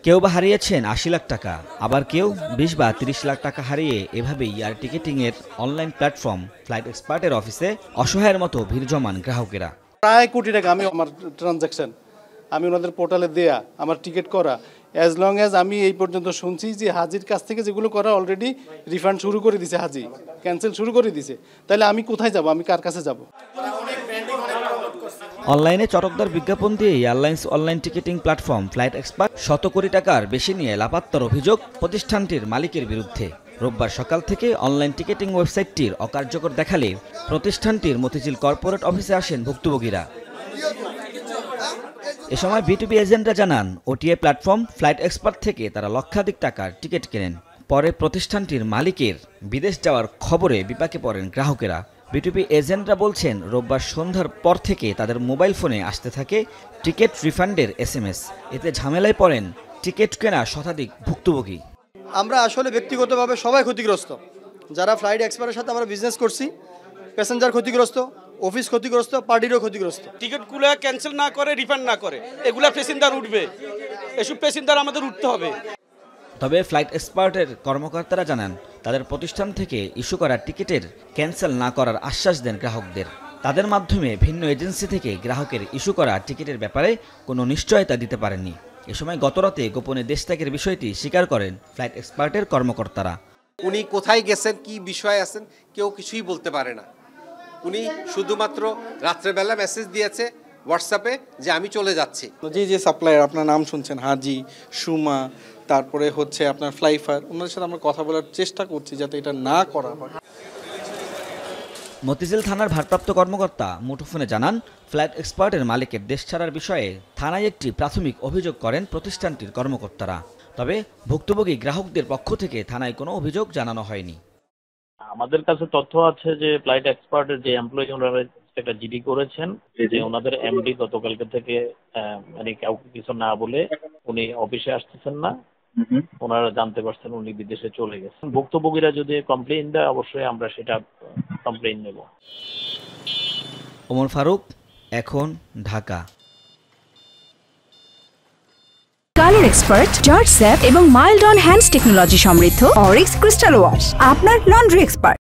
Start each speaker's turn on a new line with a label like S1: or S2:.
S1: কেউ বা হারিয়েছেন ৮০ লাখ টাকা, আবার কেউ ২০ বা ৩০ লাখ টাকা হারিয়ে এভাবেই এয়ার টিকেটিংয়ের অনলাইন প্ল্যাটফর্ম ফ্লাইট এক্সপার্টের অফিসে অসহায়ের মতো ভিড় জমান গ্রাহকেরা।
S2: প্রায় কোটি টাকা আমি আমার ট্রানজ্যাকশন আমি ওনাদের পোর্টালে দেয়া, আমার টিকিট করা, অ্যাজ লং অ্যাজ আমি এই পর্যন্ত শুনছি যে হাজির কাছ থেকে যেগুলো করা অলরেডি রিফান্ড শুরু করে দিছে, হাজি ক্যান্সেল শুরু করে দিছে। তাহলে আমি কোথায় যাব, আমি কার কাছে যাব?
S1: অনলাইনে চটকদার বিজ্ঞাপন দিয়ে airlines online ticketing platform flight expert শত কোটি টাকার বেশি নিয়ে লাপাত্তার অভিযোগ প্রতিষ্ঠানটির মালিকের বিরুদ্ধে। রোববার সকাল থেকে অনলাইন টিকেটিং ওয়েবসাইটটির অকার্যকর দেখালে প্রতিষ্ঠানটির মতিঝিল কর্পোরেট অফিসে আসেন ভুক্তভোগীরা। এ সময় বিটুবি এজেন্টরা জানান, ওটিএ প্ল্যাটফর্ম ফ্লাইট এক্সপার্ট থেকে তারা লক্ষাধিক টাকার টিকিট কেনেন। পরে প্রতিষ্ঠানটির মালিকের বিদেশ যাওয়ার খবরে বিপাকে পড়েন গ্রাহকেরা। বিটুবি এজেন্টরা বলছেন, রোববার সন্ধ্যার পর থেকে তাদের মোবাইল ফোনে আসতে থাকে টিকিট রিফান্ডের SMS। এতে ঝামেলায় পড়েন টিকিট কেনা শতাধিক ভুক্তভোগী।
S3: আমরা আসলে ব্যক্তিগতভাবে সবাই ক্ষতিগ্রস্ত। যারা ফ্লাইট এক্সপার্টের সাথে আমরা বিজনেস করছি, প্যাসেঞ্জার ক্ষতিগ্রস্ত, অফিস ক্ষতিগ্রস্ত, পার্টিরও ক্ষতিগ্রস্ত।
S4: টিকিটগুলো ক্যান্সেল না করে, রিফান্ড না করে এগুলা প্যাসেঞ্জার উঠবে, এসব প্যাসেঞ্জার আমাদের উঠতে হবে।
S1: তবে ফ্লাইট এক্সপার্টের কর্মকর্তারা জানান, তাদের প্রতিষ্ঠান থেকে ইস্যু করা টিকিটের ক্যান্সেল না করার আশ্বাস দেন গ্রাহকদের। তাদের মাধ্যমে ভিন্ন এজেন্সি থেকে গ্রাহকের ইস্যু করা টিকিটের ব্যাপারে কোনো নিশ্চয়তা দিতে পারেননি। এ সময় গতরাতে গোপনে দেশ ত্যাগের বিষয়টি স্বীকার করেন ফ্লাইট এক্সপার্টের কর্মকর্তারা।
S5: উনি কোথায় গেছেন, কি বিষয়ে আছেন, কেউ কিছুই বলতে পারে না। উনি শুধুমাত্র রাত্রেবেলা মেসেজ দিয়েছে হোয়াটসঅ্যাপে যে আমি চলে যাচ্ছি।
S6: যে সাপ্লায়ার আপনার নাম শুনছেন, হাজি, সুমা, তারপরে হচ্ছে আপনার ফ্লাইফার, ওনাদের সাথে আমরা কথা বলার চেষ্টা করছি যাতে এটা না করা হয়।
S1: মতিঝিল থানার ভারপ্রাপ্ত কর্মকর্তা মুঠোফোনে জানান, ফ্লাইট এক্সপার্টের মালিকের দেশ ছাড়ার বিষয়ে থানায় একটি প্রাথমিক অভিযোগ করেন প্রতিষ্ঠানটির কর্মকর্তারা। তবে ভুক্তভোগী গ্রাহকদের পক্ষ থেকে থানায় কোনো অভিযোগ জানানো হয়নি।
S7: আমাদের কাছে তথ্য আছে যে ফ্লাইট এক্সপার্টের যে এমপ্লয়ি ওনারা একটা জিডি করেছেন, যে ওনাদের এমডি গতকালকে থেকে মানে কাউকে কিছু না বলে উনি অফিসে আসতেছেন না, ওনারা জানতে পারছেন উনি বিদেশে চলে গেছেন। ভুক্তভোগীরা যদি কমপ্লেইন দেয় অবশ্যই আমরা সেটা কমপ্লেইন নেব।
S1: ওমর ফারুক, এখন, Dhaka.
S8: Colour expert, George sap এবং মাইল্ড অন হ্যান্ডস টেকনোলজি সমৃদ্ধ অরিক্স ক্রিস্টাল ওয়াশ আপনার লন্ড্রি এক্সপার্ট।